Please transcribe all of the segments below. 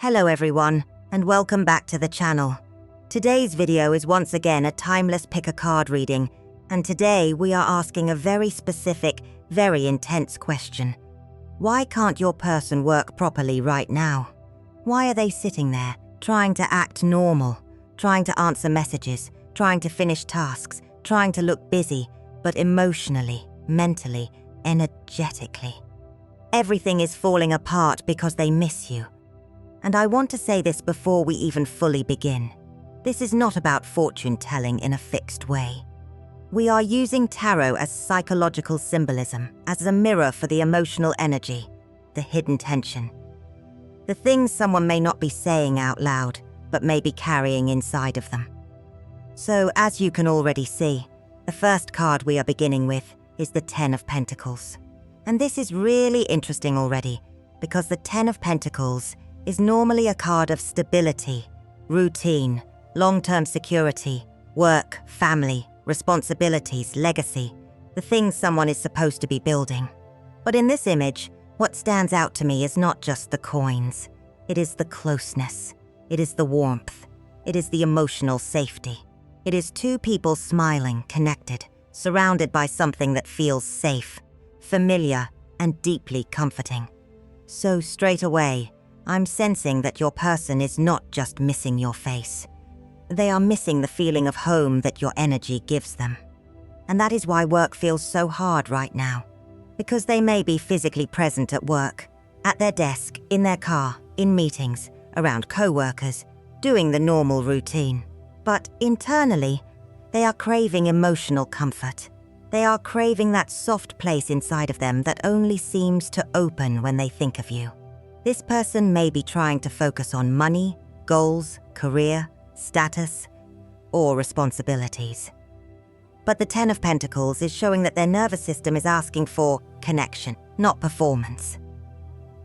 Hello everyone, and welcome back to the channel. Today's video is once again a timeless pick a card reading, and today we are asking a very specific, very intense question. Why can't your person work properly right now? Why are they sitting there, trying to act normal, trying to answer messages, trying to finish tasks, trying to look busy, but emotionally, mentally, energetically? Everything is falling apart because they miss you. And I want to say this before we even fully begin. This is not about fortune telling in a fixed way. We are using tarot as psychological symbolism, as a mirror for the emotional energy, the hidden tension. The things someone may not be saying out loud, but may be carrying inside of them. So, as you can already see, the first card we are beginning with is the Ten of Pentacles. And this is really interesting already, because the Ten of Pentacles is normally a card of stability, routine, long-term security, work, family, responsibilities, legacy, the things someone is supposed to be building. But in this image, what stands out to me is not just the coins. It is the closeness. It is the warmth. It is the emotional safety. It is two people smiling, connected, surrounded by something that feels safe, familiar, and deeply comforting. So straight away, I'm sensing that your person is not just missing your face. They are missing the feeling of home that your energy gives them. And that is why work feels so hard right now. Because they may be physically present at work, at their desk, in their car, in meetings, around co-workers, doing the normal routine. But internally, they are craving emotional comfort. They are craving that soft place inside of them that only seems to open when they think of you. This person may be trying to focus on money, goals, career, status, or responsibilities. But the Ten of Pentacles is showing that their nervous system is asking for connection, not performance.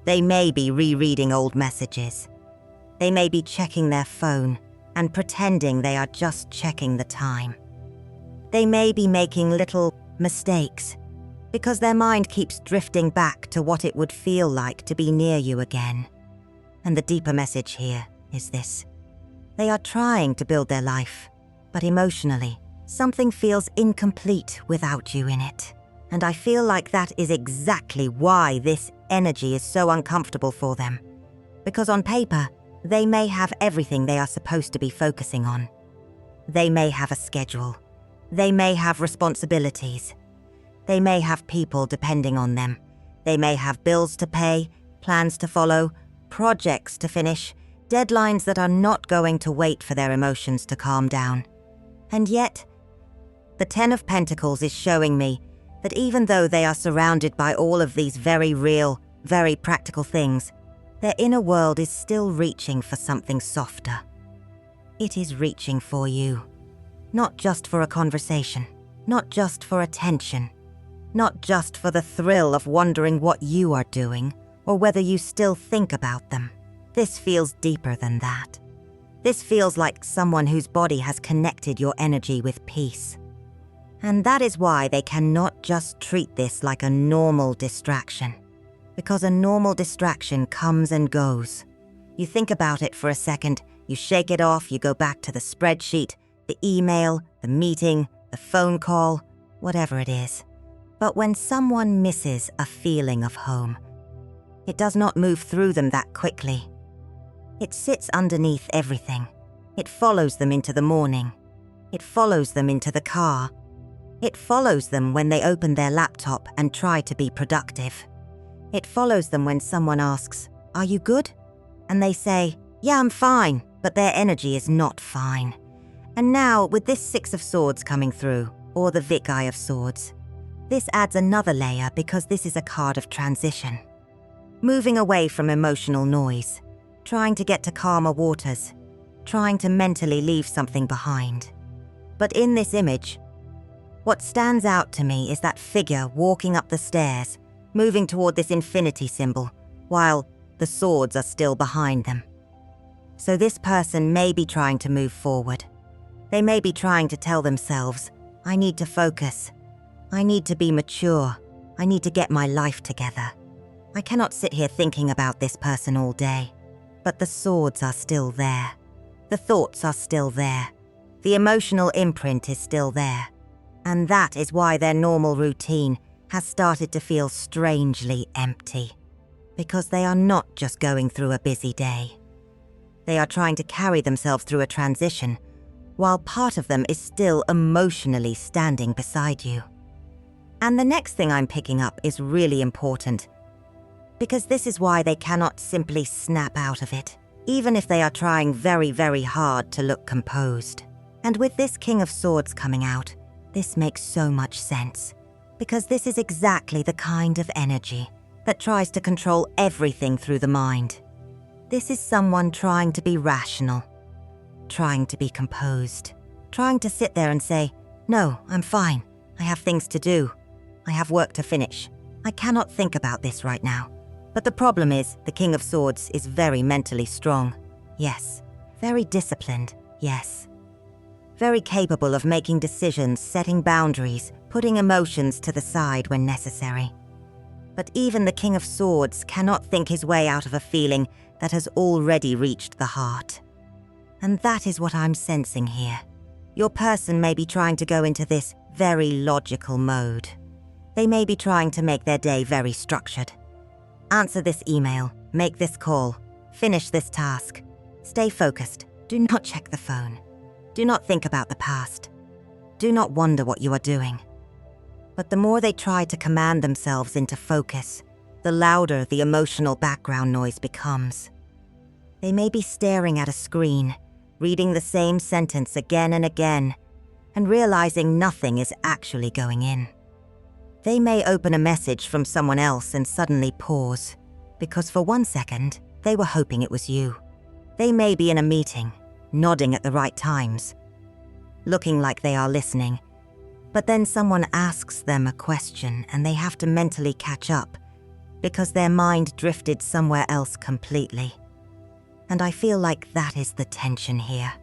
They may be rereading old messages. They may be checking their phone and pretending they are just checking the time. They may be making little mistakes, because their mind keeps drifting back to what it would feel like to be near you again. And the deeper message here is this. They are trying to build their life, but emotionally, something feels incomplete without you in it. And I feel like that is exactly why this energy is so uncomfortable for them. Because on paper, they may have everything they are supposed to be focusing on. They may have a schedule. They may have responsibilities. They may have people depending on them. They may have bills to pay, plans to follow, projects to finish, deadlines that are not going to wait for their emotions to calm down. And yet, the Ten of Pentacles is showing me that even though they are surrounded by all of these very real, very practical things, their inner world is still reaching for something softer. It is reaching for you. Not just for a conversation, not just for attention, not just for the thrill of wondering what you are doing or whether you still think about them. This feels deeper than that. This feels like someone whose body has connected your energy with peace. And that is why they cannot just treat this like a normal distraction. Because a normal distraction comes and goes. You think about it for a second, you shake it off, you go back to the spreadsheet, the email, the meeting, the phone call, whatever it is. But when someone misses a feeling of home, it does not move through them that quickly. It sits underneath everything. It follows them into the morning. It follows them into the car. It follows them when they open their laptop and try to be productive. It follows them when someone asks, "Are you good?" And they say, "Yeah, I'm fine," but their energy is not fine. And now, with this Six of Swords coming through, or the Vic Eye of Swords, this adds another layer because this is a card of transition. Moving away from emotional noise, trying to get to calmer waters, trying to mentally leave something behind. But in this image, what stands out to me is that figure walking up the stairs, moving toward this infinity symbol, while the swords are still behind them. So this person may be trying to move forward. They may be trying to tell themselves, "I need to focus. I need to be mature. I need to get my life together. I cannot sit here thinking about this person all day." But the swords are still there. The thoughts are still there. The emotional imprint is still there. And that is why their normal routine has started to feel strangely empty. Because they are not just going through a busy day. They are trying to carry themselves through a transition, while part of them is still emotionally standing beside you. And the next thing I'm picking up is really important, because this is why they cannot simply snap out of it, even if they are trying very, very hard to look composed. And with this King of Swords coming out, this makes so much sense, because this is exactly the kind of energy that tries to control everything through the mind. This is someone trying to be rational, trying to be composed, trying to sit there and say, "No, I'm fine. I have things to do. I have work to finish. I cannot think about this right now." But the problem is, the King of Swords is very mentally strong, yes. Very disciplined, yes. Very capable of making decisions, setting boundaries, putting emotions to the side when necessary. But even the King of Swords cannot think his way out of a feeling that has already reached the heart. And that is what I'm sensing here. Your person may be trying to go into this very logical mode. They may be trying to make their day very structured. Answer this email, make this call, finish this task. Stay focused. Do not check the phone. Do not think about the past. Do not wonder what you are doing. But the more they try to command themselves into focus, the louder the emotional background noise becomes. They may be staring at a screen, reading the same sentence again and again, and realizing nothing is actually going in. They may open a message from someone else and suddenly pause, because for 1 second, they were hoping it was you. They may be in a meeting, nodding at the right times, looking like they are listening, but then someone asks them a question and they have to mentally catch up because their mind drifted somewhere else completely. And I feel like that is the tension here.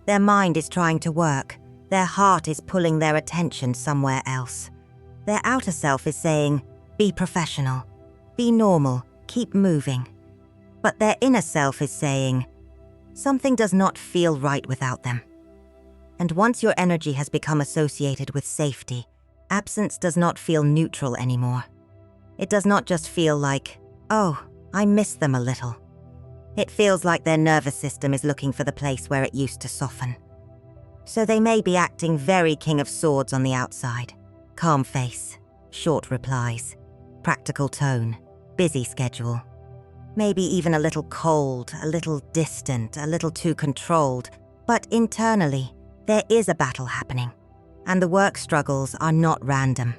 Their mind is trying to work, their heart is pulling their attention somewhere else. Their outer self is saying, be professional, be normal, keep moving. But their inner self is saying, something does not feel right without them. And once your energy has become associated with safety, absence does not feel neutral anymore. It does not just feel like, oh, I miss them a little. It feels like their nervous system is looking for the place where it used to soften. So they may be acting very King of Swords on the outside. Calm face, short replies, practical tone, busy schedule. Maybe even a little cold, a little distant, a little too controlled. But internally, there is a battle happening, and the work struggles are not random.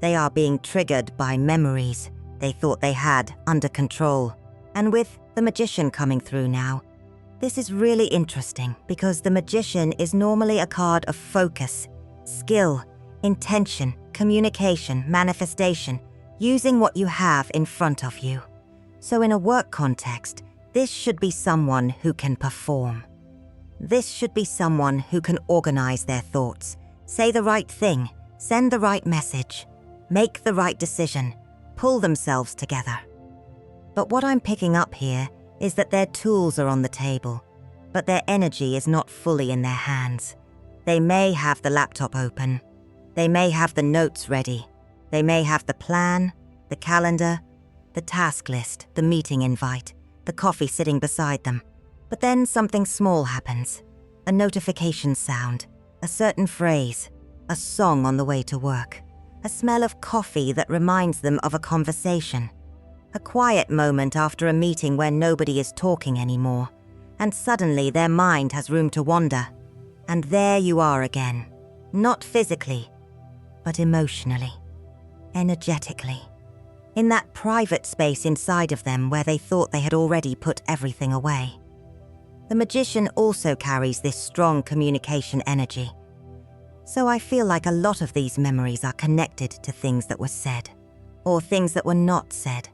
They are being triggered by memories they thought they had under control. And with the Magician coming through now, this is really interesting because the Magician is normally a card of focus, skill, intention, communication, manifestation, using what you have in front of you. So in a work context, this should be someone who can perform. This should be someone who can organize their thoughts, say the right thing, send the right message, make the right decision, pull themselves together. But what I'm picking up here is that their tools are on the table, but their energy is not fully in their hands. They may have the laptop open. They may have the notes ready. They may have the plan, the calendar, the task list, the meeting invite, the coffee sitting beside them. But then something small happens. A notification sound, a certain phrase, a song on the way to work, a smell of coffee that reminds them of a conversation, a quiet moment after a meeting where nobody is talking anymore, and suddenly their mind has room to wander. And there you are again, not physically, but emotionally, energetically, in that private space inside of them where they thought they had already put everything away. The Magician also carries this strong communication energy. So I feel like a lot of these memories are connected to things that were said, or things that were not said.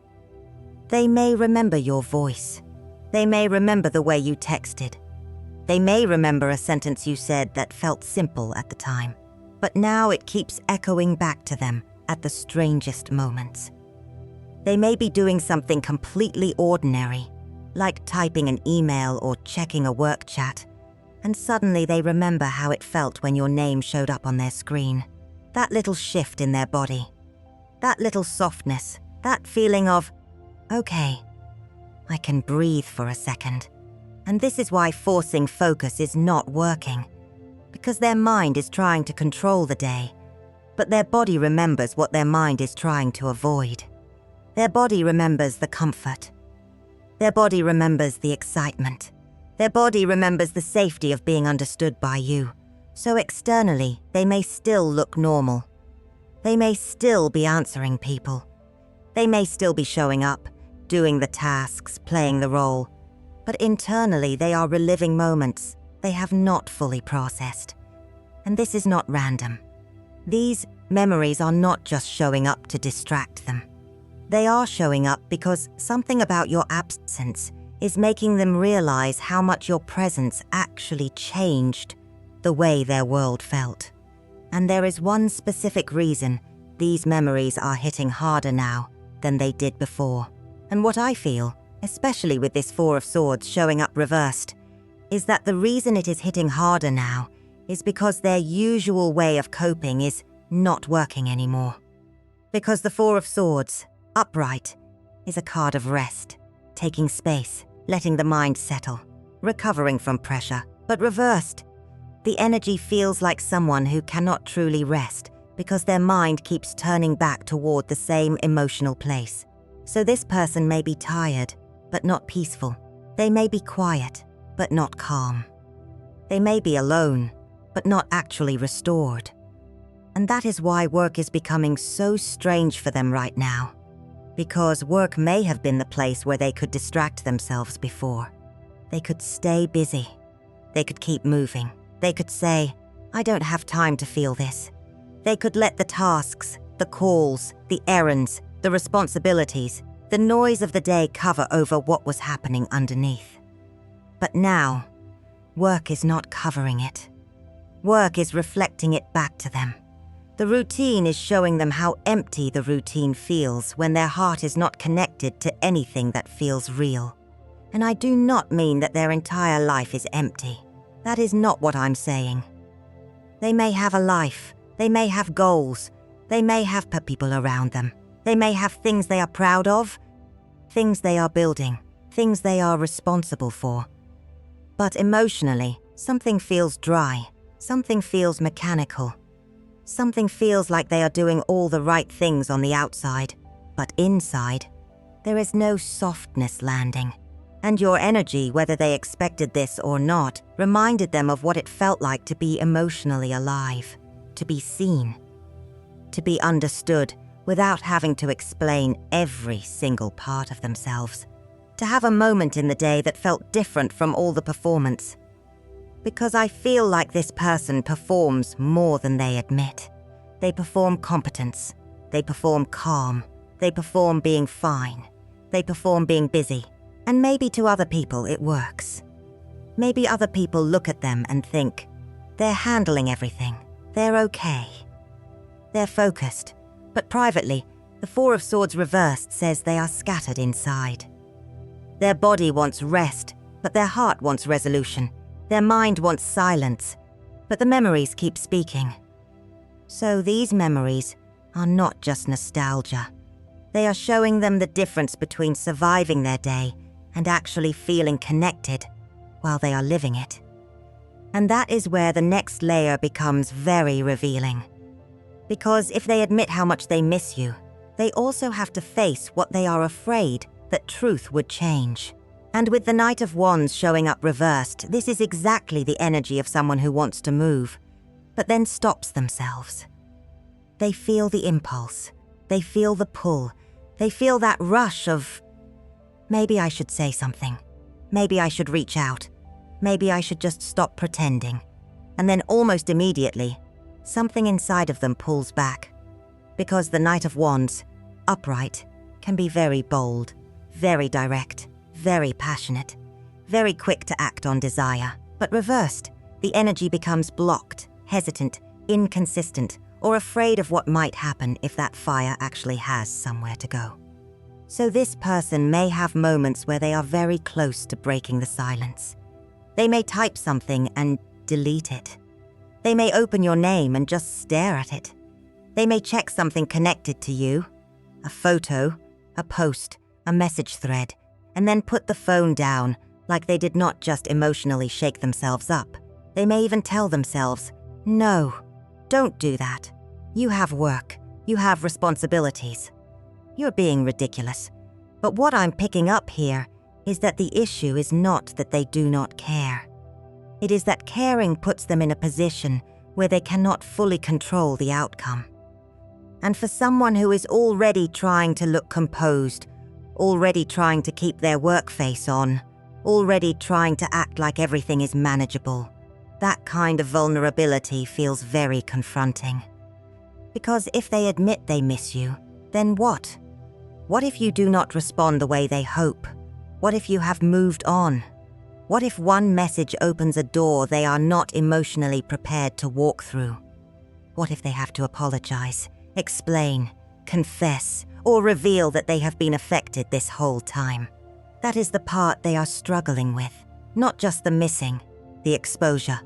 They may remember your voice. They may remember the way you texted. They may remember a sentence you said that felt simple at the time, but now it keeps echoing back to them at the strangest moments. They may be doing something completely ordinary, like typing an email or checking a work chat, and suddenly they remember how it felt when your name showed up on their screen. That little shift in their body, that little softness, that feeling of, okay, I can breathe for a second. And this is why forcing focus is not working, because their mind is trying to control the day, but their body remembers what their mind is trying to avoid. Their body remembers the comfort. Their body remembers the excitement. Their body remembers the safety of being understood by you. So externally, they may still look normal. They may still be answering people. They may still be showing up, doing the tasks, playing the role. But internally, they are reliving moments they have not fully processed. And this is not random. These memories are not just showing up to distract them. They are showing up because something about your absence is making them realize how much your presence actually changed the way their world felt. And there is one specific reason these memories are hitting harder now than they did before. And what I feel, especially with this Four of Swords showing up reversed, is that the reason it is hitting harder now is because their usual way of coping is not working anymore. Because the Four of Swords, upright, is a card of rest, taking space, letting the mind settle, recovering from pressure. But reversed, the energy feels like someone who cannot truly rest because their mind keeps turning back toward the same emotional place. So this person may be tired, but not peaceful. They may be quiet, but not calm. They may be alone, but not actually restored. And that is why work is becoming so strange for them right now. Because work may have been the place where they could distract themselves before. They could stay busy. They could keep moving. They could say, I don't have time to feel this. They could let the tasks, the calls, the errands, the responsibilities, the noise of the day cover over what was happening underneath. But now, work is not covering it. Work is reflecting it back to them. The routine is showing them how empty the routine feels when their heart is not connected to anything that feels real. And I do not mean that their entire life is empty. That is not what I'm saying. They may have a life. They may have goals. They may have people around them. They may have things they are proud of, things they are building, things they are responsible for. But emotionally, something feels dry. Something feels mechanical. Something feels like they are doing all the right things on the outside, but inside, there is no softness landing. And your energy, whether they expected this or not, reminded them of what it felt like to be emotionally alive, to be seen, to be understood without having to explain every single part of themselves, to have a moment in the day that felt different from all the performance. Because I feel like this person performs more than they admit. They perform competence. They perform calm. They perform being fine. They perform being busy. And maybe to other people it works. Maybe other people look at them and think, they're handling everything. They're okay. They're focused. But privately, the Four of Swords reversed says they are scattered inside. Their body wants rest, but their heart wants resolution. Their mind wants silence, but the memories keep speaking. So these memories are not just nostalgia. They are showing them the difference between surviving their day and actually feeling connected while they are living it. And that is where the next layer becomes very revealing. Because if they admit how much they miss you, they also have to face what they are afraid that truth would change. And with the Knight of Wands showing up reversed, this is exactly the energy of someone who wants to move, but then stops themselves. They feel the impulse. They feel the pull. They feel that rush of, maybe I should say something. Maybe I should reach out. Maybe I should just stop pretending. And then almost immediately, something inside of them pulls back. Because the Knight of Wands, upright, can be very bold, very direct, very passionate, very quick to act on desire. But reversed, the energy becomes blocked, hesitant, inconsistent, or afraid of what might happen if that fire actually has somewhere to go. So this person may have moments where they are very close to breaking the silence. They may type something and delete it. They may open your name and just stare at it. They may check something connected to you, a photo, a post, a message thread, and then put the phone down like they did not just emotionally shake themselves up. They may even tell themselves, "No, don't do that. You have work. You have responsibilities. You're being ridiculous." But what I'm picking up here is that the issue is not that they do not care. It is that caring puts them in a position where they cannot fully control the outcome. And for someone who is already trying to look composed, already trying to keep their work face on, already trying to act like everything is manageable, that kind of vulnerability feels very confronting. Because if they admit they miss you, then what? What if you do not respond the way they hope? What if you have moved on? What if one message opens a door they are not emotionally prepared to walk through? What if they have to apologize, explain, confess, or reveal that they have been affected this whole time? That is the part they are struggling with, not just the missing, the exposure.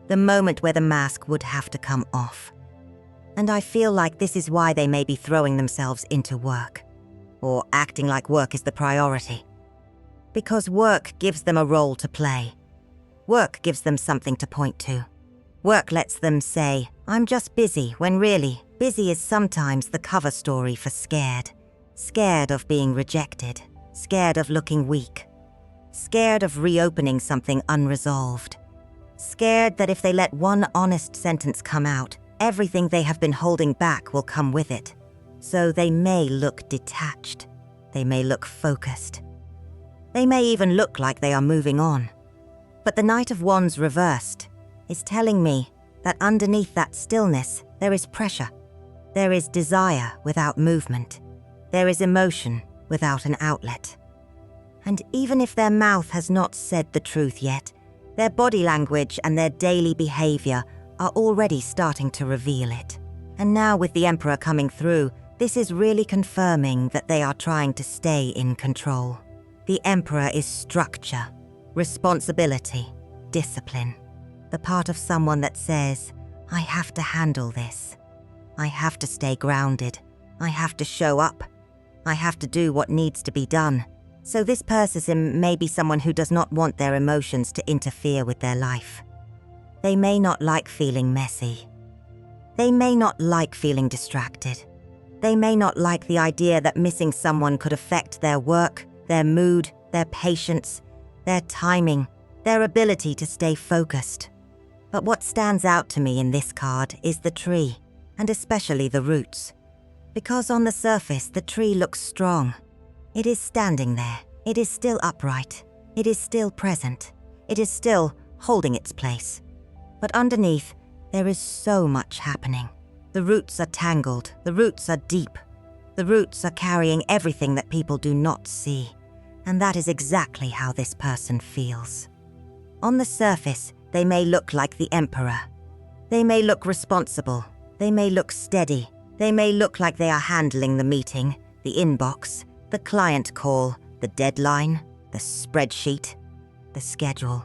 The moment where the mask would have to come off. And I feel like this is why they may be throwing themselves into work, or acting like work is the priority. Because work gives them a role to play. Work gives them something to point to. Work lets them say, "I'm just busy," when really, busy is sometimes the cover story for scared. Scared of being rejected. Scared of looking weak. Scared of reopening something unresolved. Scared that if they let one honest sentence come out, everything they have been holding back will come with it. So they may look detached. They may look focused. They may even look like they are moving on. But the Knight of Wands reversed is telling me that underneath that stillness, there is pressure. There is desire without movement. There is emotion without an outlet. And even if their mouth has not said the truth yet, their body language and their daily behavior are already starting to reveal it. And now with the Emperor coming through, this is really confirming that they are trying to stay in control. The Emperor is structure, responsibility, discipline. The part of someone that says, "I have to handle this. I have to stay grounded. I have to show up. I have to do what needs to be done." So this person may be someone who does not want their emotions to interfere with their life. They may not like feeling messy. They may not like feeling distracted. They may not like the idea that missing someone could affect their work, their mood, their patience, their timing, their ability to stay focused. But what stands out to me in this card is the tree, and especially the roots. Because on the surface, the tree looks strong. It is standing there. It is still upright. It is still present. It is still holding its place. But underneath, there is so much happening. The roots are tangled. The roots are deep. The roots are carrying everything that people do not see. And that is exactly how this person feels. On the surface, they may look like the Emperor. They may look responsible. They may look steady. They may look like they are handling the meeting, the inbox, the client call, the deadline, the spreadsheet, the schedule.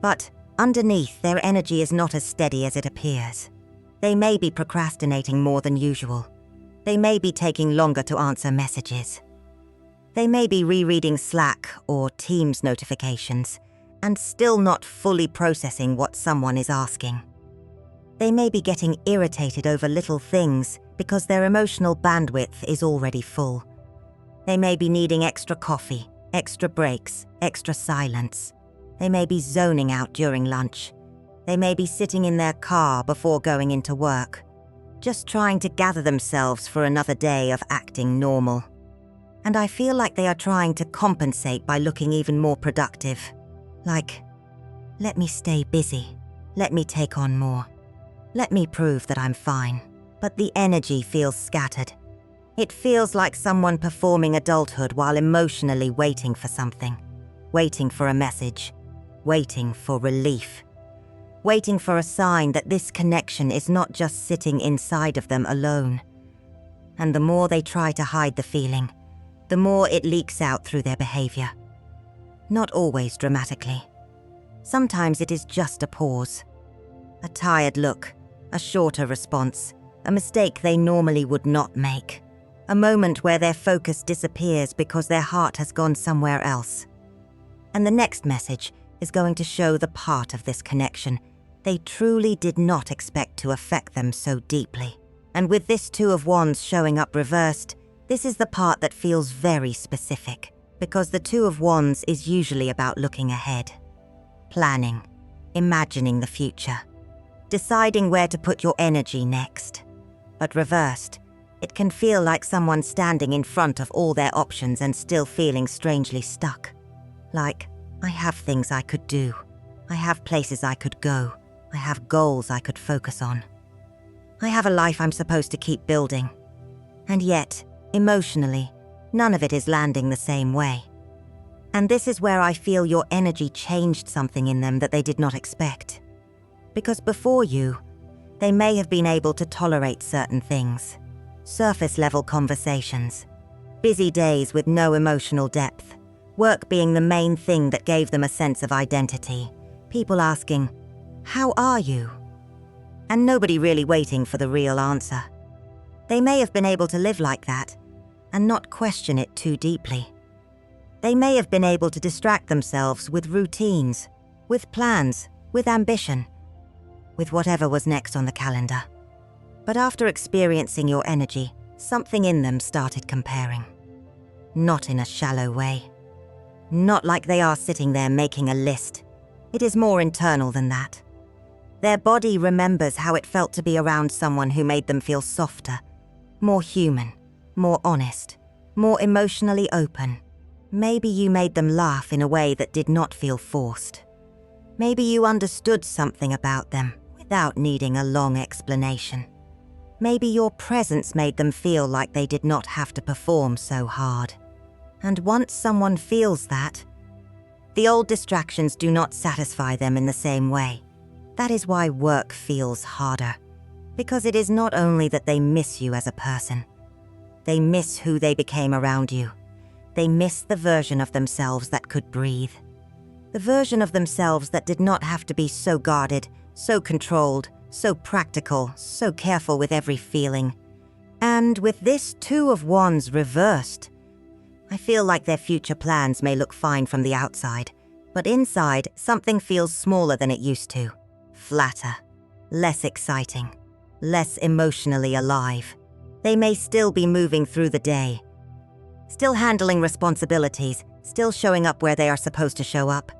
But underneath, their energy is not as steady as it appears. They may be procrastinating more than usual. They may be taking longer to answer messages. They may be rereading Slack or Teams notifications and still not fully processing what someone is asking. They may be getting irritated over little things because their emotional bandwidth is already full. They may be needing extra coffee, extra breaks, extra silence. They may be zoning out during lunch. They may be sitting in their car before going into work, just trying to gather themselves for another day of acting normal. And I feel like they are trying to compensate by looking even more productive. Like, let me stay busy. Let me take on more. Let me prove that I'm fine. But the energy feels scattered. It feels like someone performing adulthood while emotionally waiting for something. Waiting for a message. Waiting for relief. Waiting for a sign that this connection is not just sitting inside of them alone. And the more they try to hide the feeling, the more it leaks out through their behavior. Not always dramatically. Sometimes it is just a pause. A tired look, a shorter response, a mistake they normally would not make. A moment where their focus disappears because their heart has gone somewhere else. And the next message is going to show the part of this connection they truly did not expect to affect them so deeply. And with this Two of Wands showing up reversed, this is the part that feels very specific, because the Two of Wands is usually about looking ahead, planning, imagining the future, deciding where to put your energy next. But reversed, it can feel like someone standing in front of all their options and still feeling strangely stuck. Like, I have things I could do. I have places I could go. I have goals I could focus on. I have a life I'm supposed to keep building. And yet, emotionally, none of it is landing the same way. And this is where I feel your energy changed something in them that they did not expect. Because before you, they may have been able to tolerate certain things. Surface-level conversations, busy days with no emotional depth, work being the main thing that gave them a sense of identity, people asking, "How are you?" And nobody really waiting for the real answer. They may have been able to live like that and not question it too deeply. They may have been able to distract themselves with routines, with plans, with ambition, with whatever was next on the calendar. But after experiencing your energy, something in them started comparing. Not in a shallow way. Not like they are sitting there making a list. It is more internal than that. Their body remembers how it felt to be around someone who made them feel softer, more human, more honest, more emotionally open. Maybe you made them laugh in a way that did not feel forced. Maybe you understood something about them without needing a long explanation. Maybe your presence made them feel like they did not have to perform so hard. And once someone feels that, the old distractions do not satisfy them in the same way. That is why work feels harder. Because it is not only that they miss you as a person. They miss who they became around you. They miss the version of themselves that could breathe. The version of themselves that did not have to be so guarded, so controlled, so practical, so careful with every feeling. And with this Two of Wands reversed, I feel like their future plans may look fine from the outside, but inside, something feels smaller than it used to. Flatter, less exciting, less emotionally alive. They may still be moving through the day, still handling responsibilities, still showing up where they are supposed to show up.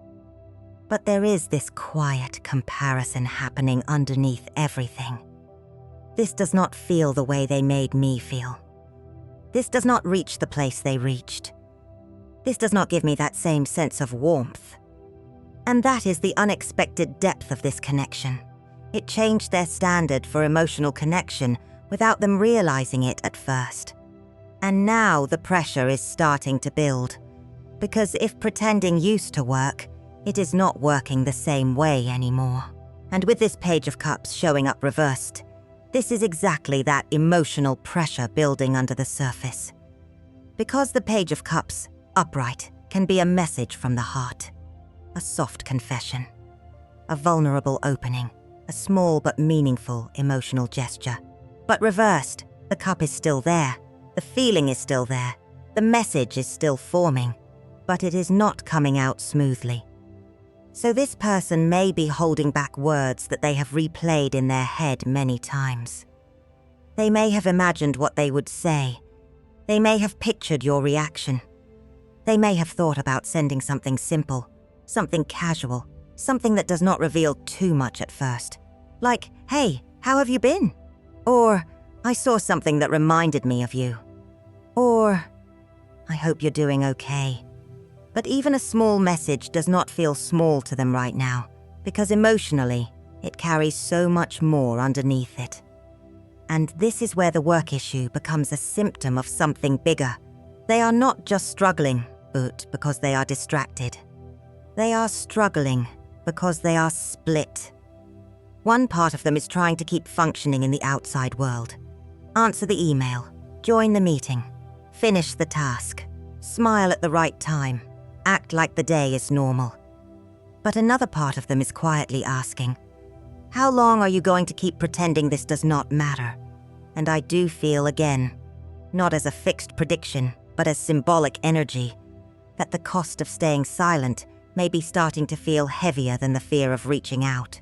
But there is this quiet comparison happening underneath everything. This does not feel the way they made me feel. This does not reach the place they reached. This does not give me that same sense of warmth. And that is the unexpected depth of this connection. It changed their standard for emotional connection without them realizing it at first. And now the pressure is starting to build. Because if pretending used to work, it is not working the same way anymore. And with this Page of Cups showing up reversed, this is exactly that emotional pressure building under the surface. Because the Page of Cups, upright, can be a message from the heart. A soft confession. A vulnerable opening. A small but meaningful emotional gesture. But reversed, the cup is still there. The feeling is still there. The message is still forming. But it is not coming out smoothly. So this person may be holding back words that they have replayed in their head many times. They may have imagined what they would say. They may have pictured your reaction. They may have thought about sending something simple, something casual, something that does not reveal too much at first. Like, "Hey, how have you been?" Or, "I saw something that reminded me of you." Or, "I hope you're doing okay." But even a small message does not feel small to them right now, because emotionally, it carries so much more underneath it. And this is where the work issue becomes a symptom of something bigger. They are not just struggling, but because they are distracted. They are struggling because they are split. One part of them is trying to keep functioning in the outside world. Answer the email, join the meeting, finish the task, smile at the right time, act like the day is normal. But another part of them is quietly asking, how long are you going to keep pretending this does not matter? And I do feel again, not as a fixed prediction, but as symbolic energy, that the cost of staying silent may be starting to feel heavier than the fear of reaching out.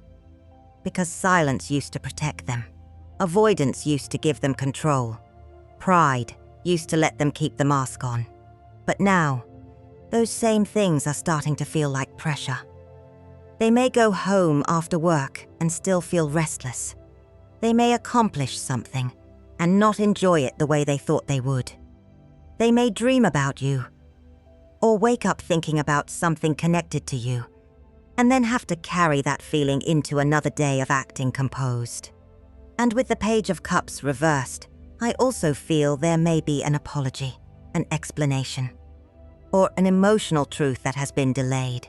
Because silence used to protect them. Avoidance used to give them control. Pride used to let them keep the mask on. But now, those same things are starting to feel like pressure. They may go home after work and still feel restless. They may accomplish something and not enjoy it the way they thought they would. They may dream about you, or wake up thinking about something connected to you, and then have to carry that feeling into another day of acting composed. And with the Page of Cups reversed, I also feel there may be an apology, an explanation, or an emotional truth that has been delayed.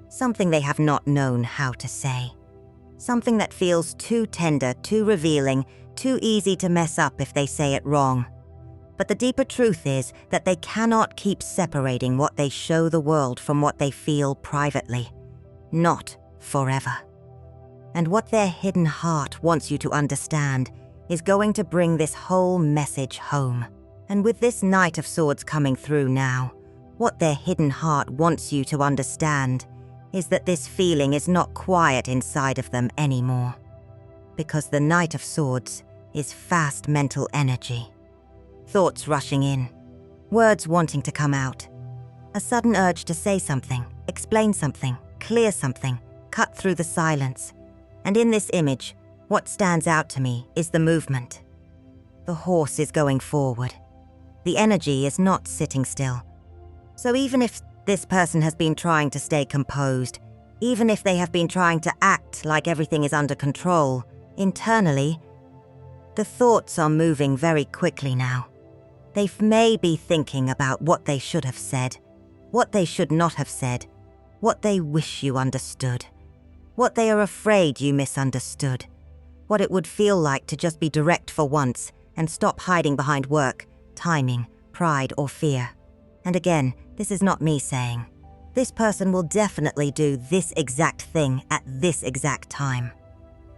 Something they have not known how to say. Something that feels too tender, too revealing, too easy to mess up if they say it wrong. But the deeper truth is that they cannot keep separating what they show the world from what they feel privately. Not forever. And what their hidden heart wants you to understand is going to bring this whole message home. And with this Knight of Swords coming through now, what their hidden heart wants you to understand is that this feeling is not quiet inside of them anymore. Because the Knight of Swords is fast mental energy. Thoughts rushing in, words wanting to come out, a sudden urge to say something, explain something, clear something, cut through the silence. And in this image, what stands out to me is the movement. The horse is going forward. The energy is not sitting still. So even if this person has been trying to stay composed, even if they have been trying to act like everything is under control, internally, the thoughts are moving very quickly now. They may be thinking about what they should have said, what they should not have said, what they wish you understood, what they are afraid you misunderstood, what it would feel like to just be direct for once and stop hiding behind work, timing, pride, or fear. And again, this is not me saying. This person will definitely do this exact thing at this exact time.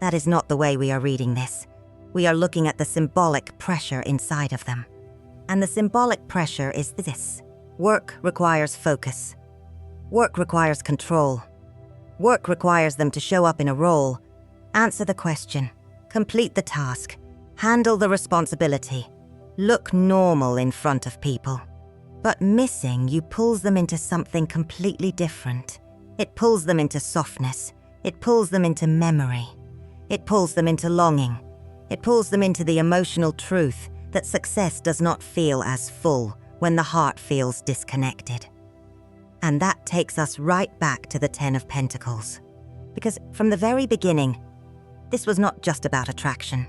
That is not the way we are reading this. We are looking at the symbolic pressure inside of them. And the symbolic pressure is this. Work requires focus. Work requires control. Work requires them to show up in a role, answer the question, complete the task, handle the responsibility, look normal in front of people. But missing you pulls them into something completely different. It pulls them into softness. It pulls them into memory. It pulls them into longing. It pulls them into the emotional truth that success does not feel as full when the heart feels disconnected. And that takes us right back to the Ten of Pentacles. Because from the very beginning, this was not just about attraction.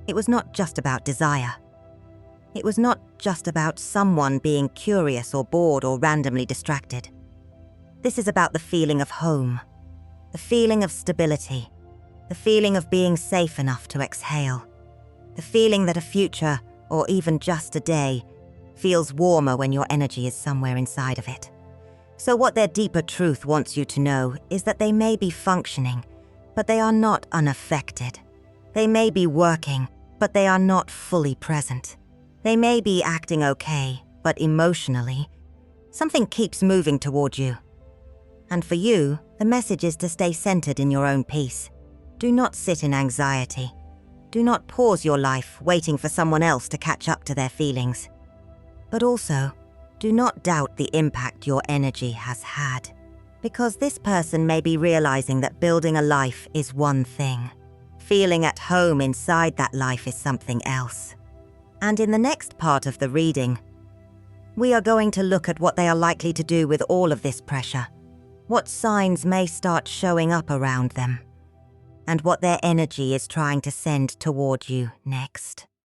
It was not just about desire. It was not just about someone being curious or bored or randomly distracted. This is about the feeling of home, the feeling of stability, the feeling of being safe enough to exhale, the feeling that a future, or even just a day, feels warmer when your energy is somewhere inside of it. So what their deeper truth wants you to know is that they may be functioning, but they are not unaffected. They may be working, but they are not fully present. They may be acting okay, but emotionally, something keeps moving toward you. And for you, the message is to stay centered in your own peace. Do not sit in anxiety. Do not pause your life waiting for someone else to catch up to their feelings. But also, do not doubt the impact your energy has had. Because this person may be realizing that building a life is one thing. Feeling at home inside that life is something else. And in the next part of the reading, we are going to look at what they are likely to do with all of this pressure, what signs may start showing up around them, and what their energy is trying to send toward you next.